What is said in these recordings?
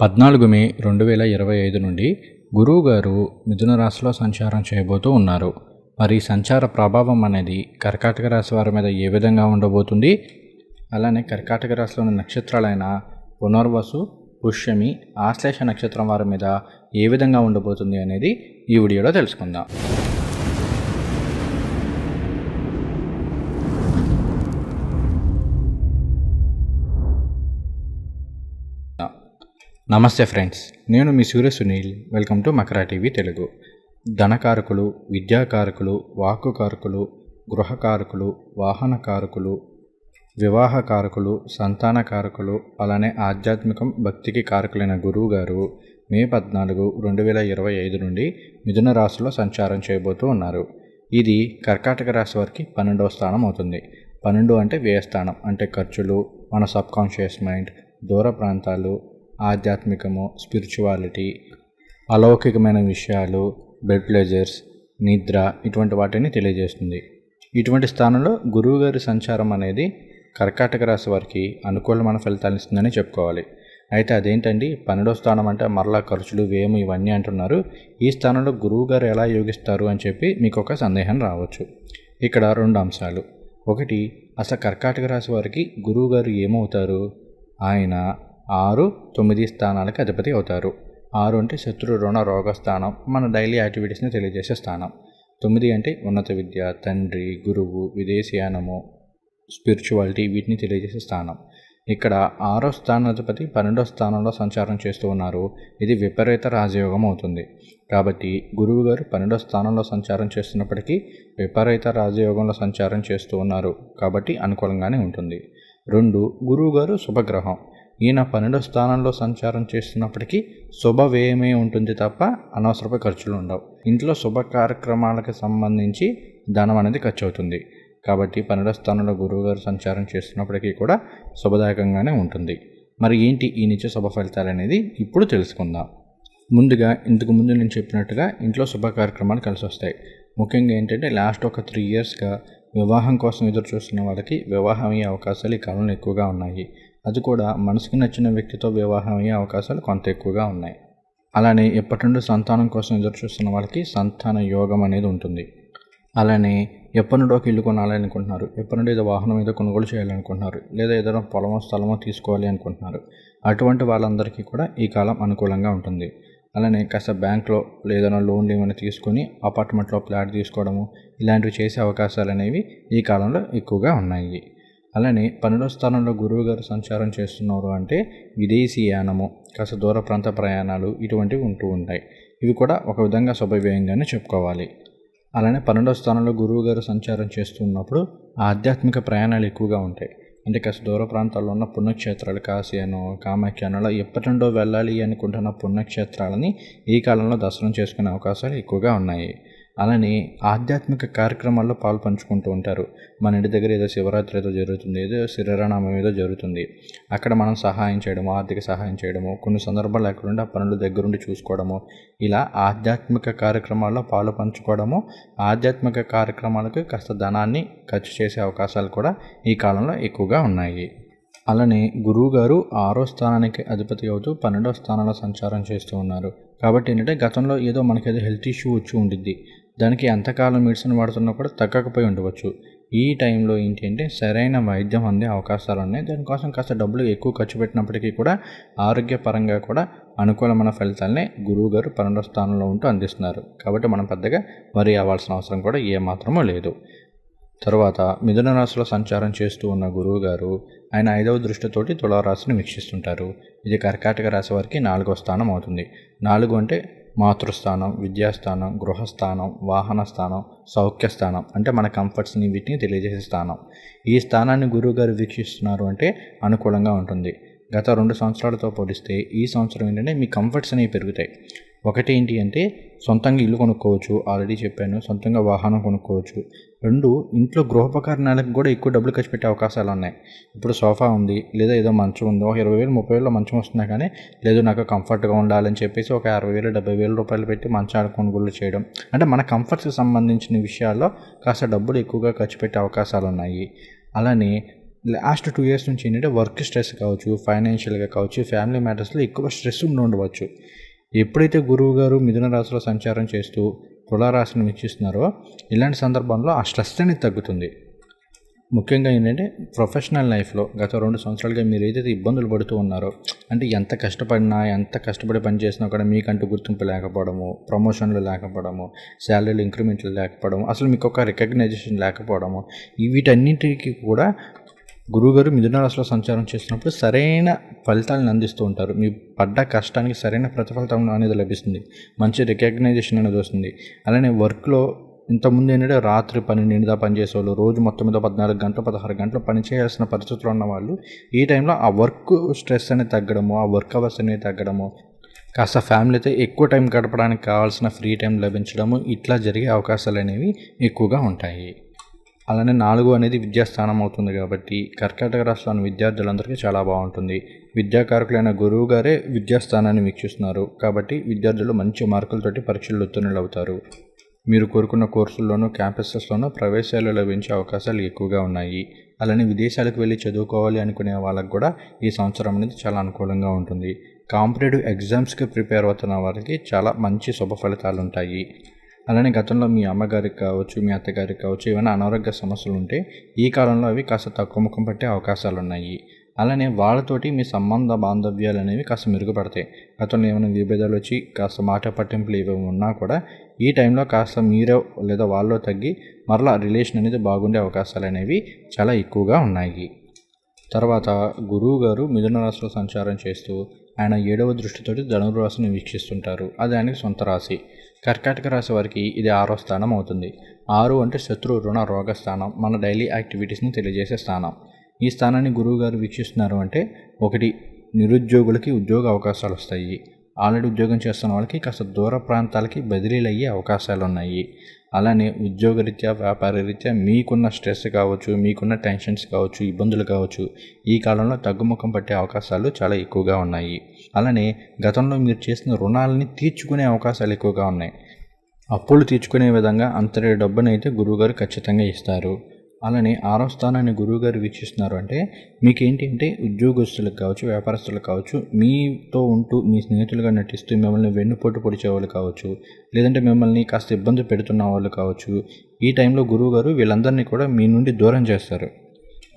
14 మే 2025 నుండి గురువుగారు మిథున రాశిలో సంచారం చేయబోతూ ఉన్నారు. మరి సంచార ప్రభావం అనేది కర్కాటక రాశి వారి మీద ఏ విధంగా ఉండబోతుంది, అలానే కర్కాటక రాశిలోని నక్షత్రాలైన పునర్వసు, పుష్యమి, ఆశ్లేష నక్షత్రం వారి మీద ఏ విధంగా ఉండబోతుంది అనేది ఈ వీడియోలో తెలుసుకుందాం. నమస్తే ఫ్రెండ్స్, నేను మీ Surya Sunil. Welcome to Makara TV Telugu. ధనకారకులు, విద్యాకారకులు, వాక్కుకారకులు, గృహకారకులు, వాహనకారకులు, వివాహకారకులు, సంతానకారకులు, అలానే ఆధ్యాత్మికం, భక్తికి కారకులైన గురువు గారు మే 14, 2025 నుండి మిథున రాశిలో సంచారం చేయబోతూ ఉన్నారు. ఇది కర్కాటక రాశి వారికి 12వ స్థానం అవుతుంది. 12 అంటే వ్యయస్థానం, అంటే ఖర్చులు, మన సబ్కాన్షియస్ మైండ్, దూర ప్రాంతాలు, ఆధ్యాత్మికము, స్పిరిచువాలిటీ, అలౌకికమైన విషయాలు, బెడ్ ప్లెజర్స్, నిద్ర, ఇటువంటి వాటిని తెలియజేస్తుంది. ఇటువంటి స్థానంలో గురువుగారి సంచారం అనేది కర్కాటక రాశి వారికి అనుకూలమైన ఫలితాలు ఇస్తుందని చెప్పుకోవాలి. అయితే అదేంటండి, 12వ స్థానం అంటే మరలా ఖర్చులు, వ్యయం ఇవన్నీ అంటున్నారు. ఈ స్థానంలో గురువుగారు ఎలా యోగిస్తారు అని చెప్పి మీకు ఒక సందేహం రావచ్చు. ఇక్కడ 2 అంశాలు. ఒకటి, అసలు కర్కాటక రాశి వారికి గురువుగారు ఏమవుతారు? ఆయన 6, 9 స్థానాలకు అధిపతి అవుతారు. 6 అంటే శత్రు, రుణ, రోగ స్థానం, మన డైలీ యాక్టివిటీస్ని తెలియజేసే స్థానం. 9 అంటే ఉన్నత విద్య, తండ్రి, గురువు, విదేశీయానము, స్పిరిచువాలిటీ, వీటిని తెలియజేసే స్థానం. ఇక్కడ 6వ స్థానాధిపతి 12వ స్థానంలో సంచారం చేస్తూ ఉన్నారు. ఇది విపరీత రాజయోగం అవుతుంది. కాబట్టి గురువు గారు 12వ స్థానంలో సంచారం చేస్తున్నప్పటికీ విపరీత రాజయోగంలో సంచారం చేస్తూ ఉన్నారు. కాబట్టి అనుకూలంగానే ఉంటుంది. 2, గురువు గారు శుభగ్రహం. ఈయన 12వ స్థానంలో సంచారం చేస్తున్నప్పటికీ శుభ వ్యయమే ఉంటుంది తప్ప అనవసరపు ఖర్చులు ఉండవు. ఇంట్లో శుభ కార్యక్రమాలకు సంబంధించి ధనం అనేది ఖర్చు అవుతుంది. కాబట్టి 12వ స్థానంలో గురువుగారు సంచారం చేస్తున్నప్పటికీ కూడా శుభదాయకంగానే ఉంటుంది. మరి ఏంటి ఈ నిత్య శుభ ఫలితాలు అనేది ఇప్పుడు తెలుసుకుందాం. ముందుగా ఇంతకుముందు నేను చెప్పినట్టుగా ఇంట్లో శుభ కార్యక్రమాలు కలిసి వస్తాయి. ముఖ్యంగా ఏంటంటే లాస్ట్ ఒక 3 ఇయర్స్గా వివాహం కోసం ఎదురు చూస్తున్న వాళ్ళకి వివాహం అయ్యే అవకాశాలు ఈ కాలంలో ఎక్కువగా ఉన్నాయి. అది కూడా మనసుకు నచ్చిన వ్యక్తితో వివాహం అయ్యే అవకాశాలు కొంత ఎక్కువగా ఉన్నాయి. అలానే ఎప్పటి నుండి సంతానం కోసం ఎదురు చూస్తున్న వాళ్ళకి సంతాన యోగం అనేది ఉంటుంది. అలానే ఎప్పటి నుండి ఒక ఇల్లు కొనాలనుకుంటున్నారు, ఎప్పటి నుండి ఏదో వాహనం ఏదో కొనుగోలు చేయాలనుకుంటున్నారు, లేదా ఏదైనా పొలమో స్థలమో తీసుకోవాలి అనుకుంటున్నారు. అటువంటి వాళ్ళందరికీ కూడా ఈ కాలం అనుకూలంగా ఉంటుంది. అలానే కాస్త బ్యాంక్లో ఏదైనా లోన్లు ఏమైనా తీసుకొని అపార్ట్మెంట్లో ఫ్లాట్ తీసుకోవడము, ఇలాంటివి చేసే అవకాశాలు అనేవి ఈ కాలంలో ఎక్కువగా ఉన్నాయి. అలానే 12వ స్థానంలో గురువు గారు సంచారం చేస్తున్నారు అంటే విదేశీయానము, కాస్త దూర ప్రాంత ప్రయాణాలు, ఇటువంటివి ఉంటూ ఉంటాయి. ఇవి కూడా ఒక విధంగా శుభవ్యయంగానే చెప్పుకోవాలి. అలానే 12వ స్థానంలో గురువు గారు సంచారం చేస్తున్నప్పుడు ఆధ్యాత్మిక ప్రయాణాలు ఎక్కువగా ఉంటాయి. అంటే కాస్త దూర ప్రాంతాల్లో ఉన్న పుణ్యక్షేత్రాలు, కాశీ అనో, కామాఖ్య అనో, ఎప్పటి నుండో వెళ్ళాలి అనుకుంటున్న పుణ్యక్షేత్రాలని ఈ కాలంలో దర్శనం చేసుకునే అవకాశాలు ఎక్కువగా ఉన్నాయి. అలానే ఆధ్యాత్మిక కార్యక్రమాల్లో పాలు పంచుకుంటూ ఉంటారు. మన ఇంటి దగ్గర ఏదో శివరాత్రి ఏదో జరుగుతుంది, ఏదో శ్రీరామనవమి ఏదో జరుగుతుంది. అక్కడ మనం సహాయం చేయడము, ఆర్థిక సహాయం చేయడము, కొన్ని సందర్భాలు ఎక్కడుండి ఆ పనులు దగ్గరుండి చూసుకోవడము, ఇలా ఆధ్యాత్మిక కార్యక్రమాల్లో పాలు పంచుకోవడము, ఆధ్యాత్మిక కార్యక్రమాలకు కాస్త ధనాన్ని ఖర్చు చేసే అవకాశాలు కూడా ఈ కాలంలో ఎక్కువగా ఉన్నాయి. అలానే గురువుగారు 6వ స్థానానికి అధిపతి అవుతూ 12వ స్థానంలో సంచారం చేస్తూ ఉన్నారు. కాబట్టి ఏంటంటే గతంలో ఏదో మనకేదో హెల్త్ ఇష్యూ వచ్చి ఉండిద్ది, దానికి ఎంతకాలం మెడిసిన్ వాడుతున్నా కూడా తగ్గకపోయి ఉండవచ్చు. ఈ టైంలో ఏంటి అంటే సరైన వైద్యం అందే అవకాశాలు ఉన్నాయి. దానికోసం కాస్త డబ్బులు ఎక్కువ ఖర్చు పెట్టినప్పటికీ కూడా ఆరోగ్యపరంగా కూడా అనుకూలమైన ఫలితాలనే గురువుగారు 12వ స్థానంలో ఉంటూ అందిస్తున్నారు. కాబట్టి మనం పెద్దగా వరి అవ్వాల్సిన అవసరం కూడా ఏమాత్రమూ లేదు. తరువాత మిథున రాశిలో సంచారం చేస్తూ ఉన్న గురువు గారు ఆయన 5వ దృష్టితోటి తులారాశిని వీక్షిస్తుంటారు. ఇది కర్కాటక రాశి వారికి 4వ స్థానం అవుతుంది. 4 అంటే మాతృస్థానం, విద్యాస్థానం, గృహస్థానం, వాహన స్థానం, సౌఖ్య స్థానం, అంటే మన కంఫర్ట్స్ని వీటిని తెలియజేసే స్థానం. ఈ స్థానాన్ని గురువు గారు వీక్షిస్తున్నారు అంటే అనుకూలంగా ఉంటుంది. గత 2 సంవత్సరాలతో పోలిస్తే ఈ సంవత్సరం ఏంటంటే మీ కంఫర్ట్స్ అనేవి పెరుగుతాయి. ఒకటి ఏంటి అంటే సొంతంగా ఇల్లు కొనుక్కోవచ్చు, ఆల్రెడీ చెప్పాను, సొంతంగా వాహనం కొనుక్కోవచ్చు. 2, ఇంట్లో గృహోపకరణాలకు కూడా ఎక్కువ డబ్బులు ఖర్చు పెట్టే అవకాశాలు ఉన్నాయి. ఇప్పుడు సోఫా ఉంది, లేదా ఏదో మంచం ఉందో 20,000, 30,000 మంచం వస్తున్నా కానీ లేదు నాకు కంఫర్ట్గా ఉండాలని చెప్పేసి ఒక 60,000, 70,000 రూపాయలు పెట్టి మంచాలు కొనుగోలు చేయడం, అంటే మన కంఫర్ట్స్కి సంబంధించిన విషయాల్లో కాస్త డబ్బులు ఎక్కువగా ఖర్చు పెట్టే అవకాశాలు ఉన్నాయి. అలానే లాస్ట్ 2 ఇయర్స్ నుంచి ఏంటంటే వర్క్ స్ట్రెస్ కావచ్చు, ఫైనాన్షియల్గా కావచ్చు, ఫ్యామిలీ మ్యాటర్స్లో ఎక్కువ స్ట్రెస్ ఉండవచ్చు. ఎప్పుడైతే గురువు గారు మిథున రాశిలో సంచారం చేస్తూ తులారాశిని వీక్షిస్తున్నారో ఇలాంటి సందర్భంలో ఆ స్ట్రెస్ అనేది తగ్గుతుంది. ముఖ్యంగా ఏంటంటే ప్రొఫెషనల్ లైఫ్లో గత 2 సంవత్సరాలుగా మీరు ఏదైతే ఇబ్బందులు పడుతూ ఉన్నారో, అంటే ఎంత కష్టపడి పని చేసినా కూడా మీకంటూ గుర్తింపు లేకపోవడము, ప్రమోషన్లు లేకపోవడము, శాలరీలు ఇంక్రిమెంట్లు లేకపోవడము, అసలు మీకు ఒక రికగ్నైజేషన్ లేకపోవడము, వీటన్నిటికీ కూడా గురువుగారు మిథున రాశిలో సంచారం చేస్తున్నప్పుడు సరైన ఫలితాలను అందిస్తూ ఉంటారు. మీ పడ్డ కష్టానికి సరైన ప్రతిఫలితం అనేది లభిస్తుంది, మంచి రికగ్నైజేషన్ అనేది వస్తుంది. అలానే వర్క్లో ఇంతకుముందు ఏంటంటే రాత్రి 12 పనిచేసేవాళ్ళు, రోజు మొత్తం మీద 14 గంటలు 16 గంటలు పని చేయాల్సిన పరిస్థితుల్లో ఉన్నవాళ్ళు ఈ టైంలో ఆ వర్క్ స్ట్రెస్ అనేది తగ్గడము, ఆ వర్క్ అవర్స్ అనేది తగ్గడము, కాస్త ఫ్యామిలీతో ఎక్కువ టైం గడపడానికి కావాల్సిన ఫ్రీ టైం లభించడము, ఇట్లా జరిగే అవకాశాలు అనేవి ఎక్కువగా ఉంటాయి. అలానే 4 అనేది విద్యాస్థానం అవుతుంది కాబట్టి కర్కాటక రాశిలోని విద్యార్థులందరికీ చాలా బాగుంటుంది. విద్యాకారకులైన గురువు గారే విద్యాస్థానాన్ని వీక్షిస్తున్నారు కాబట్టి విద్యార్థులు మంచి మార్కులతోటి పరీక్షలు ఉత్తీర్ణులు అవుతారు. మీరు కోరుకున్న కోర్సుల్లోనూ క్యాంపసెస్లోనూ ప్రవేశాలు లభించే అవకాశాలు ఎక్కువగా ఉన్నాయి. అలానే విదేశాలకు వెళ్ళి చదువుకోవాలి అనుకునే వాళ్ళకు కూడా ఈ సంవత్సరం అనేది చాలా అనుకూలంగా ఉంటుంది. కాంపిటేటివ్ ఎగ్జామ్స్కి ప్రిపేర్ అవుతున్న వారికి చాలా మంచి శుభ ఫలితాలు ఉంటాయి. అలానే గతంలో మీ అమ్మగారికి కావచ్చు, మీ అత్తగారికి కావచ్చు ఏమైనా అనారోగ్య సమస్యలు ఉంటే ఈ కాలంలో అవి కాస్త తక్కువ ముఖం పట్టే అవకాశాలు ఉన్నాయి. అలానే వాళ్ళతోటి మీ బాంధవ్యాలు అనేవి కాస్త మెరుగుపడతాయి. గతంలో ఏమైనా విభేదాలు వచ్చి కాస్త మాట పట్టింపులు ఏవేమి ఉన్నా కూడా ఈ టైంలో కాస్త మీరే లేదా వాళ్ళు తగ్గి మరలా రిలేషన్ అనేది బాగుండే అవకాశాలు అనేవి చాలా ఎక్కువగా ఉన్నాయి. తర్వాత గురువు గారు మిథున రాశిలో సంచారం చేస్తూ ఆయన 7వ దృష్టితోటి ధనుర్ రాశిని వీక్షిస్తుంటారు. అది ఆయనకి సొంత రాశి. కర్కాటక రాశి వారికి ఇది 6వ స్థానం అవుతుంది. 6 అంటే శత్రు, రుణ, రోగ స్థానం, మన డైలీ యాక్టివిటీస్ని తెలియజేసే స్థానం. ఈ స్థానాన్ని గురువు గారు వీక్షిస్తున్నారు అంటే 1 నిరుద్యోగులకి ఉద్యోగ అవకాశాలు వస్తాయి. ఆల్రెడీ ఉద్యోగం చేస్తున్న వాళ్ళకి కాస్త దూర ప్రాంతాలకి బదిలీలు అయ్యే అవకాశాలు ఉన్నాయి. అలానే ఉద్యోగరీత్యా, వ్యాపార రీత్యా మీకున్న స్ట్రెస్ కావచ్చు, మీకున్న టెన్షన్స్ కావచ్చు, ఇబ్బందులు కావచ్చు ఈ కాలంలో తగ్గుముఖం పట్టే అవకాశాలు చాలా ఎక్కువగా ఉన్నాయి. అలానే గతంలో మీరు చేసిన రుణాలని తీర్చుకునే అవకాశాలు ఎక్కువగా ఉన్నాయి. అప్పులు తీర్చుకునే విధంగా అంతటి డబ్బునైతే గురువుగారు ఖచ్చితంగా ఇస్తారు. అలానే 6వ స్థానాన్ని గురువుగారు వీక్షిస్తున్నారు అంటే మీకేంటి అంటే ఉద్యోగస్తులకు కావచ్చు, వ్యాపారస్తులకు కావచ్చు, మీతో ఉంటూ మీ స్నేహితులుగా నటిస్తూ మిమ్మల్ని వెన్నుపోటు పొడిచేవాళ్ళు కావచ్చు, లేదంటే మిమ్మల్ని కాస్త ఇబ్బంది పెడుతున్న వాళ్ళు కావచ్చు, ఈ టైంలో గురువుగారు వీళ్ళందరినీ కూడా మీ నుండి దూరం చేస్తారు.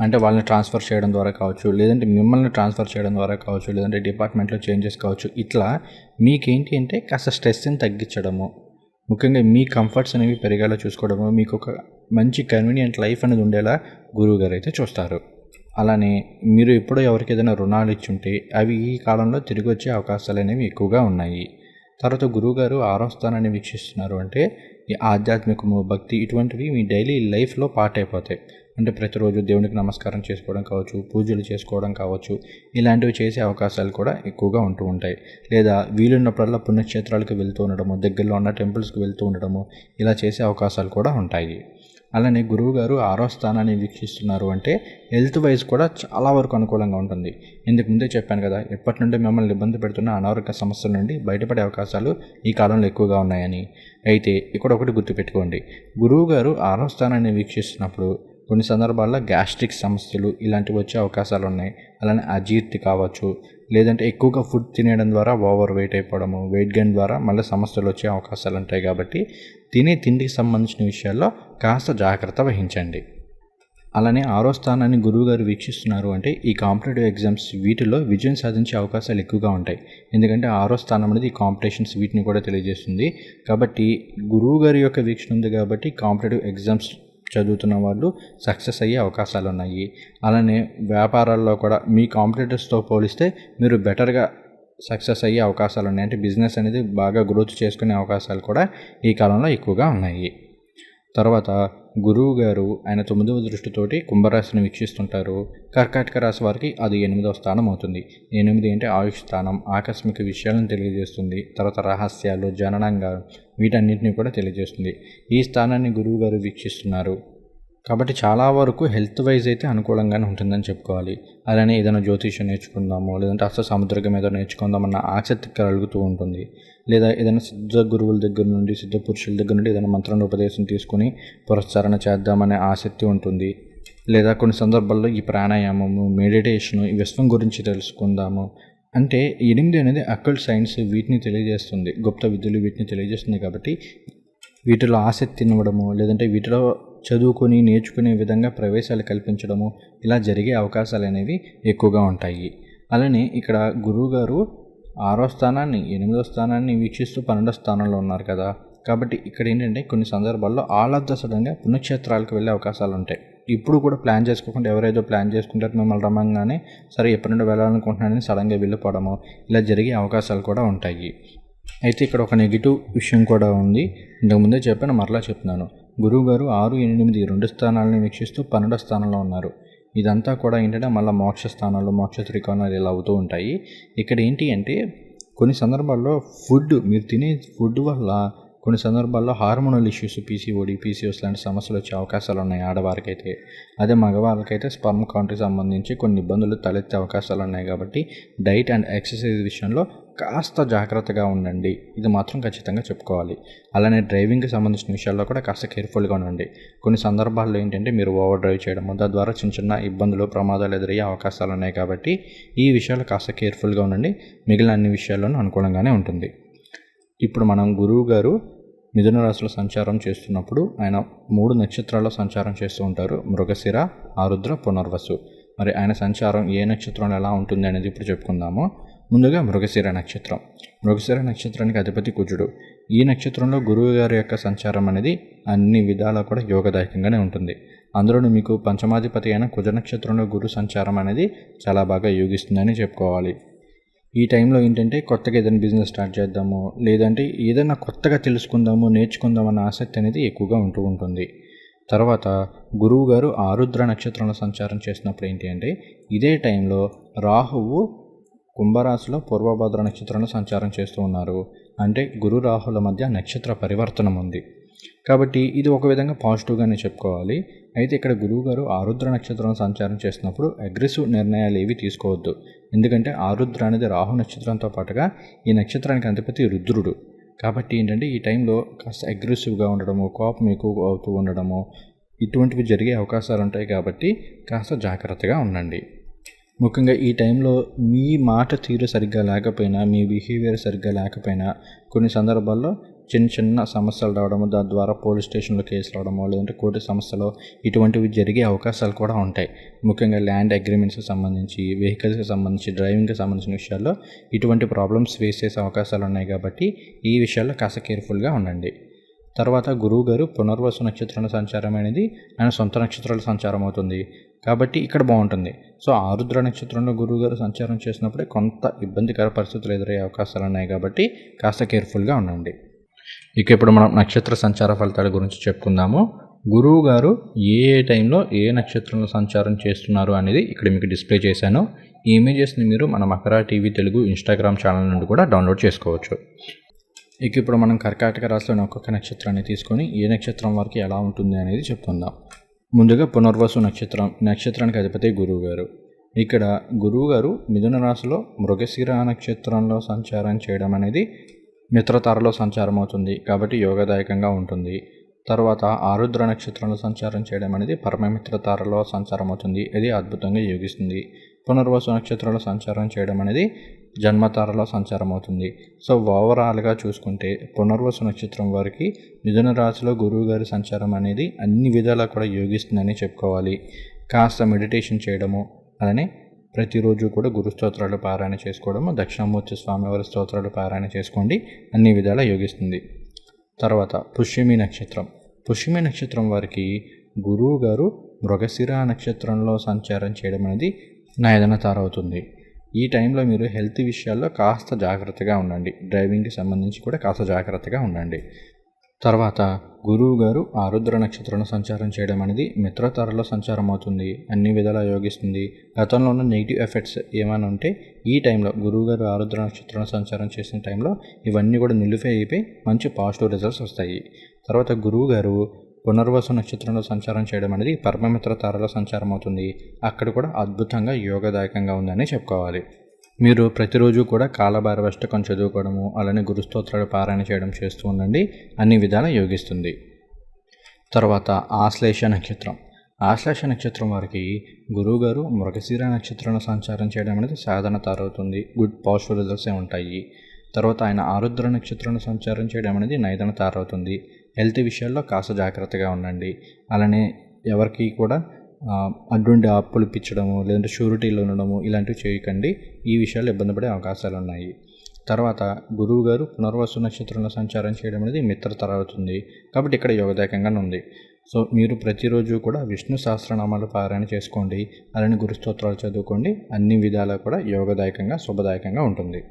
అంటే వాళ్ళని ట్రాన్స్ఫర్ చేయడం ద్వారా కావచ్చు, లేదంటే మిమ్మల్ని ట్రాన్స్ఫర్ చేయడం ద్వారా కావచ్చు, లేదంటే డిపార్ట్మెంట్లో చేంజెస్ కావచ్చు, ఇట్లా మీకేంటి అంటే కాస్త స్ట్రెస్ని తగ్గించడము, ముఖ్యంగా మీ కంఫర్ట్స్ అనేవి పెరిగేలా చూసుకోవడము, మీకు ఒక మంచి కన్వీనియంట్ లైఫ్ అనేది ఉండేలా గురువుగారు అయితే చూస్తారు. అలానే మీరు ఎప్పుడో ఎవరికి ఏదైనా రుణాలు ఇచ్చుంటే అవి ఈ కాలంలో తిరిగి వచ్చే అవకాశాలు అనేవి ఎక్కువగా ఉన్నాయి. తర్వాత గురువుగారు 6వ స్థానాన్ని వీక్షిస్తున్నారు అంటే ఈ ఆధ్యాత్మికము, భక్తి ఇటువంటివి మీ డైలీ లైఫ్లో పార్ట్ అయిపోతాయి. అంటే ప్రతిరోజు దేవునికి నమస్కారం చేసుకోవడం కావచ్చు, పూజలు చేసుకోవడం కావచ్చు, ఇలాంటివి చేసే అవకాశాలు కూడా ఎక్కువగా ఉంటూ ఉంటాయి. లేదా వీలున్నప్పుడల్లా పుణ్యక్షేత్రాలకు వెళ్తూ ఉండడము, దగ్గరలో ఉన్న టెంపుల్స్కి వెళ్తూ ఉండడము, ఇలా చేసే అవకాశాలు కూడా ఉంటాయి. అలానే గురువుగారు 6వ స్థానాన్ని వీక్షిస్తున్నారు అంటే హెల్త్ వైజ్ కూడా చాలా వరకు అనుకూలంగా ఉంటుంది. ఇందుకు ముందే చెప్పాను కదా, ఎప్పటి నుండి మిమ్మల్ని ఇబ్బంది పెడుతున్న అనారోగ్య సమస్యల నుండి బయటపడే అవకాశాలు ఈ కాలంలో ఎక్కువగా ఉన్నాయని. అయితే ఇక్కడ ఒకటి గుర్తుపెట్టుకోండి, గురువుగారు 6వ స్థానాన్ని వీక్షిస్తున్నప్పుడు కొన్ని సందర్భాల్లో గ్యాస్ట్రిక్ సమస్యలు ఇలాంటివి వచ్చే అవకాశాలు ఉన్నాయి. అలానే అజీర్తి కావచ్చు, లేదంటే ఎక్కువగా ఫుడ్ తినేయడం ద్వారా ఓవర్ వెయిట్ అయిపోవడము, వెయిట్ గెయిన్ ద్వారా మళ్ళీ సమస్యలు వచ్చే అవకాశాలు ఉంటాయి. కాబట్టి తినే తిండికి సంబంధించిన విషయాల్లో కాస్త జాగ్రత్త వహించండి. అలానే 6వ స్థానాన్ని గురువుగారు వీక్షిస్తున్నారు అంటే ఈ కాంపిటేటివ్ ఎగ్జామ్స్ వీటిలో విజయం సాధించే అవకాశాలు ఎక్కువగా ఉంటాయి. ఎందుకంటే 6వ స్థానం అనేది ఈ కాంపిటీషన్స్ వీటిని కూడా తెలియజేస్తుంది. కాబట్టి గురువుగారి యొక్క వీక్షణ ఉంది కాబట్టి కాంపిటేటివ్ ఎగ్జామ్స్ చదువుతున్న వాళ్ళు సక్సెస్ అయ్యే అవకాశాలు ఉన్నాయి. అలానే వ్యాపారాల్లో కూడా మీ కాంపిటీటర్స్తో పోలిస్తే మీరు బెటర్గా సక్సెస్ అయ్యే అవకాశాలు ఉన్నాయి. అంటే బిజినెస్ అనేది బాగా గ్రోత్ చేసుకునే అవకాశాలు కూడా ఈ కాలంలో ఎక్కువగా ఉన్నాయి. తర్వాత గురువు గారు ఆయన 9వ దృష్టితోటి కుంభరాశిని వీక్షిస్తుంటారు. కర్కాటక రాశి వారికి అది 8వ స్థానం అవుతుంది. 8 అంటే ఆయుష్ స్థానం, ఆకస్మిక విషయాలను తెలియజేస్తుంది. తర్వాత రహస్యాలు, జననంగాలు వీటన్నిటిని కూడా తెలియజేస్తుంది. ఈ స్థానాన్ని గురువు గారు వీక్షిస్తున్నారు కాబట్టి చాలా వరకు హెల్త్ వైజ్ అయితే అనుకూలంగానే ఉంటుందని చెప్పుకోవాలి. అలానే ఏదైనా జ్యోతిష్యం నేర్చుకుందాము, లేదంటే అస్త సముద్రకం ఏదో నేర్చుకుందామన్న ఆసక్తి కలుగుతూ ఉంటుంది. లేదా ఏదైనా సిద్ధ గురువుల దగ్గర నుండి, సిద్ధ పురుషుల దగ్గర నుండి ఏదైనా మంత్రాన్ని ఉపదేశం తీసుకుని పురస్చరణ చేద్దామనే ఆసక్తి ఉంటుంది. లేదా కొన్ని సందర్భాల్లో ఈ ప్రాణాయామము, మెడిటేషను, ఈ విశ్వం గురించి తెలుసుకుందాము. అంటే 8 అనేది అకల్ట్ సైన్స్ వీటిని తెలియజేస్తుంది, గుప్త విద్యలు వీటిని తెలియజేస్తుంది. కాబట్టి వీటిలో ఆసక్తిని ఇవ్వడము, లేదంటే వీటిలో చదువుకొని నేర్చుకునే విధంగా ప్రవేశాలు కల్పించడము, ఇలా జరిగే అవకాశాలు అనేవి ఎక్కువగా ఉంటాయి. అలానే ఇక్కడ గురువుగారు 6వ స్థానాన్ని, 8వ స్థానాన్ని వీక్షిస్తూ 12వ స్థానంలో ఉన్నారు కదా. కాబట్టి ఇక్కడ ఏంటంటే కొన్ని సందర్భాల్లో ఆల్ ఆఫ్ ద సడన్గా పుణ్యక్షేత్రాలకు వెళ్ళే అవకాశాలు ఉంటాయి. ఇప్పుడు కూడా ప్లాన్ చేసుకోకుండా ఎవరైతే ప్లాన్ చేసుకుంటారో మిమ్మల్ని రమ్మంగానే సరే ఎప్పటి నుండి వెళ్ళాలనుకుంటున్నానని సడన్గా వెళ్ళిపోవడము, ఇలా జరిగే అవకాశాలు కూడా ఉంటాయి. అయితే ఇక్కడ ఒక నెగిటివ్ విషయం కూడా ఉంది. ఇంతకుముందే చెప్పాను, మరలా చెప్తున్నాను. గురువుగారు 6, 8, 2 స్థానాలను వీక్షిస్తూ 12వ స్థానంలో ఉన్నారు. ఇదంతా కూడా ఏంటంటే మళ్ళీ మోక్ష స్థానాలు, మోక్ష త్రికోణాలు ఇలా అవుతూ ఉంటాయి. ఇక్కడ ఏంటి అంటే కొన్ని సందర్భాల్లో మీరు తినే ఫుడ్ వల్ల కొన్ని సందర్భాల్లో హార్మోనల్ ఇష్యూస్, పీసీఓడి, పీసీఓస్ లాంటి సమస్యలు వచ్చే అవకాశాలు ఉన్నాయి ఆడవారికైతే. అదే మగవాళ్ళకైతే స్పర్మ్ కౌంట్కి సంబంధించి కొన్ని ఇబ్బందులు తలెత్తే అవకాశాలు ఉన్నాయి. కాబట్టి డైట్ అండ్ ఎక్సర్సైజ్ విషయంలో కాస్త జాగ్రత్తగా ఉండండి, ఇది మాత్రం ఖచ్చితంగా చెప్పుకోవాలి. అలానే డ్రైవింగ్కి సంబంధించిన విషయాల్లో కూడా కాస్త కేర్ఫుల్గా ఉండండి. కొన్ని సందర్భాల్లో ఏంటంటే మీరు ఓవర్ డ్రైవ్ చేయడము, తద్వారా చిన్న చిన్న ఇబ్బందులు, ప్రమాదాలు ఎదురయ్యే అవకాశాలు ఉన్నాయి. కాబట్టి ఈ విషయాలు కాస్త కేర్ఫుల్గా ఉండండి. మిగిలిన అన్ని విషయాల్లోనూ అనుకూలంగానే ఉంటుంది. ఇప్పుడు మనం గురువు గారు మిథున రాశిలో సంచారం చేస్తున్నప్పుడు ఆయన 3 నక్షత్రాల్లో సంచారం చేస్తూ ఉంటారు. మృగశిర, ఆరుద్ర, పునర్వసు. మరి ఆయన సంచారం ఏ నక్షత్రంలో ఎలా ఉంటుంది అనేది ఇప్పుడు చెప్పుకుందాము. ముందుగా మృగశిర నక్షత్రం. మృగశిర నక్షత్రానికి అధిపతి కుజుడు. ఈ నక్షత్రంలో గురువు గారి యొక్క సంచారం అనేది అన్ని విధాలా కూడా యోగదాయకంగానే ఉంటుంది. అందులోనూ మీకు పంచమాధిపతి అయిన కుజ నక్షత్రంలో గురు సంచారం అనేది చాలా బాగా యోగిస్తుందని చెప్పుకోవాలి. ఈ టైంలో ఏంటంటే కొత్తగా ఏదైనా బిజినెస్ స్టార్ట్ చేద్దాము, లేదంటే ఏదైనా కొత్తగా తెలుసుకుందాము, నేర్చుకుందాం అన్న ఆసక్తి అనేది ఎక్కువగా ఉంటూ ఉంటుంది. తర్వాత గురువు గారు ఆరుద్ర నక్షత్రంలో సంచారం చేసినప్పుడు ఏంటి అంటే ఇదే టైంలో రాహువు కుంభరాశిలో పూర్వభద్ర నక్షత్రంలో సంచారం చేస్తూ ఉన్నారు. అంటే గురు రాహుల మధ్య నక్షత్ర పరివర్తనం ఉంది. కాబట్టి ఇది ఒక విధంగా పాజిటివ్గానే చెప్పుకోవాలి. అయితే ఇక్కడ గురువుగారు ఆరుద్ర నక్షత్రం సంచారం చేసినప్పుడు అగ్రెసివ్ నిర్ణయాలు ఏవి తీసుకోవద్దు. ఎందుకంటే ఆరుద్ర అనేది రాహు నక్షత్రంతో పాటుగా ఈ నక్షత్రానికి అధిపతి రుద్రుడు. కాబట్టి ఏంటంటే ఈ టైంలో కాస్త అగ్రెసివ్గా ఉండడము, కోపం ఎక్కువ అవుతూ ఉండడము, ఇటువంటివి జరిగే అవకాశాలు ఉంటాయి. కాబట్టి కాస్త జాగ్రత్తగా ఉండండి. ముఖ్యంగా ఈ టైంలో మీ మాట తీరు సరిగ్గా లేకపోయినా, మీ బిహేవియర్ సరిగ్గా లేకపోయినా కొన్ని సందర్భాల్లో చిన్న చిన్న సమస్యలు రావడము, దాని ద్వారా పోలీస్ స్టేషన్లో కేసు రావడము, లేదంటే కోర్టు సమస్యలు ఇటువంటివి జరిగే అవకాశాలు కూడా ఉంటాయి. ముఖ్యంగా ల్యాండ్ అగ్రిమెంట్స్కి సంబంధించి, వెహికల్స్కి సంబంధించి, డ్రైవింగ్కి సంబంధించిన విషయాల్లో ఇటువంటి ప్రాబ్లమ్స్ ఫేస్ చేసే అవకాశాలు ఉన్నాయి. కాబట్టి ఈ విషయాల్లో కాస్త కేర్ఫుల్గా ఉండండి. తర్వాత గురువు గారు పునర్వసు నక్షత్రంలో సంచారం అనేది ఆయన సొంత నక్షత్రాల సంచారం అవుతుంది. కాబట్టి ఇక్కడ బాగుంటుంది. సో ఆరుద్ర నక్షత్రంలో గురువు గారు సంచారం చేసినప్పుడే కొంత ఇబ్బందికర పరిస్థితులు ఎదురయ్యే అవకాశాలు ఉన్నాయి. కాబట్టి కాస్త కేర్ఫుల్గా ఉండండి. ఇక ఇప్పుడు మనం నక్షత్ర సంచార ఫలితాల గురించి చెప్పుకుందాము. గురువు గారు ఏ టైంలో ఏ నక్షత్రంలో సంచారం చేస్తున్నారు అనేది ఇక్కడ మీకు డిస్ప్లే చేశాను. ఈ ఇమేజెస్ని మీరు మన Makara TV Telugu Instagram channel నుండి కూడా డౌన్లోడ్ చేసుకోవచ్చు. ఇక ఇప్పుడు మనం కర్కాటక రాశిలోని ఒక్కొక్క నక్షత్రాన్ని తీసుకొని ఏ నక్షత్రం వరకు ఎలా ఉంటుంది అనేది చెప్పుకుందాం. ముందుగా పునర్వసు నక్షత్రం. నక్షత్రానికి అధిపతి గురువు గారు. ఇక్కడ గురువు గారు మిథున రాశిలో మృగశిర నక్షత్రంలో సంచారం చేయడం అనేది మిత్రతారలో సంచారం అవుతుంది. కాబట్టి యోగదాయకంగా ఉంటుంది. తర్వాత ఆరుద్ర నక్షత్రంలో సంచారం చేయడం అనేది పరమమిత్ర తారలో సంచారం అవుతుంది. ఇది అద్భుతంగా యోగిస్తుంది. పునర్వసు నక్షత్రంలో సంచారం చేయడం అనేది జన్మతారలో సంచారం అవుతుంది. సో ఓవరాల్గా చూసుకుంటే పునర్వసు నక్షత్రం వారికి మిథున రాశిలో గురువు గారి సంచారం అనేది అన్ని విధాలా కూడా యోగిస్తుందని చెప్పుకోవాలి. కాస్త మెడిటేషన్ చేయడము, అలానే ప్రతిరోజు కూడా గురు స్తోత్రాలు పారాయణ చేసుకోవడము, దక్షిణామూర్తి స్వామివారి స్తోత్రాలు పారాయణ చేసుకోండి, అన్ని విధాలా యోగిస్తుంది. తర్వాత పుష్యమి నక్షత్రం. పుష్యమి నక్షత్రం వారికి గురువు గారు మృగశిర నక్షత్రంలో సంచారం చేయడం అనేది నయదన తార అవుతుంది. ఈ టైంలో మీరు హెల్త్ విషయాల్లో కాస్త జాగ్రత్తగా ఉండండి. డ్రైవింగ్కి సంబంధించి కూడా కాస్త జాగ్రత్తగా ఉండండి. తర్వాత గురువు గారు ఆరుద్ర నక్షత్రంలో సంచారం చేయడం అనేది మిత్రతారలో సంచారం అవుతుంది. అన్ని విధాలా యోగిస్తుంది. గతంలో ఉన్న నెగిటివ్ ఎఫెక్ట్స్ ఏమైనా ఉంటే ఈ టైంలో గురువు గారు ఆరుద్ర నక్షత్రంలో సంచారం చేసిన టైంలో ఇవన్నీ కూడా నిలిపి అయిపోయి మంచి పాజిటివ్ రిజల్ట్స్ వస్తాయి. తర్వాత గురువు గారు పునర్వసు నక్షత్రంలో సంచారం చేయడం అనేది పరమమిత్ర తారలో సంచారం అవుతుంది. అక్కడ కూడా అద్భుతంగా యోగదాయకంగా ఉందని చెప్పుకోవాలి. మీరు ప్రతిరోజు కూడా కాలభైరవాష్టకం చదువుకోవడము, అలానే గురుస్తోత్రాలు పారాయణ చేయడం చేస్తూ ఉండండి, అన్ని విధాలా యోగిస్తుంది. తర్వాత ఆశ్లేష నక్షత్రం. ఆశ్లేష నక్షత్రం వారికి గురువుగారు మృగశిర నక్షత్రంలో సంచారం చేయడం అనేది సాధారణత అవుతుంది. గుడ్ పాజిటివ్ రిజల్ట్సే ఉంటాయి. తర్వాత ఆయన ఆరుద్ర నక్షత్రంలో సంచారం చేయడం అనేది నైదన తారవుతుంది. హెల్త్ విషయాల్లో కాస్త జాగ్రత్తగా ఉండండి. అలానే ఎవరికి కూడా అడ్డుండి అప్పులు ఇప్పించడము లేదంటే షూరిటీలు ఉండడము ఇలాంటివి చేయకండి. ఈ విషయాల్లో ఇబ్బంది పడే అవకాశాలు ఉన్నాయి. తర్వాత గురువు గారు పునర్వసు నక్షత్రంలో సంచారం చేయడం అనేది మిత్రతర అవుతుంది. కాబట్టి ఇక్కడ యోగదాయకంగానే ఉంది. సో మీరు ప్రతిరోజు కూడా విష్ణు సహస్రనామాలు పారాయణ చేసుకోండి. అలానే గురు స్తోత్రాలు చదువుకోండి. అన్ని విధాలా కూడా యోగదాయకంగా శుభదాయకంగా ఉంటుంది.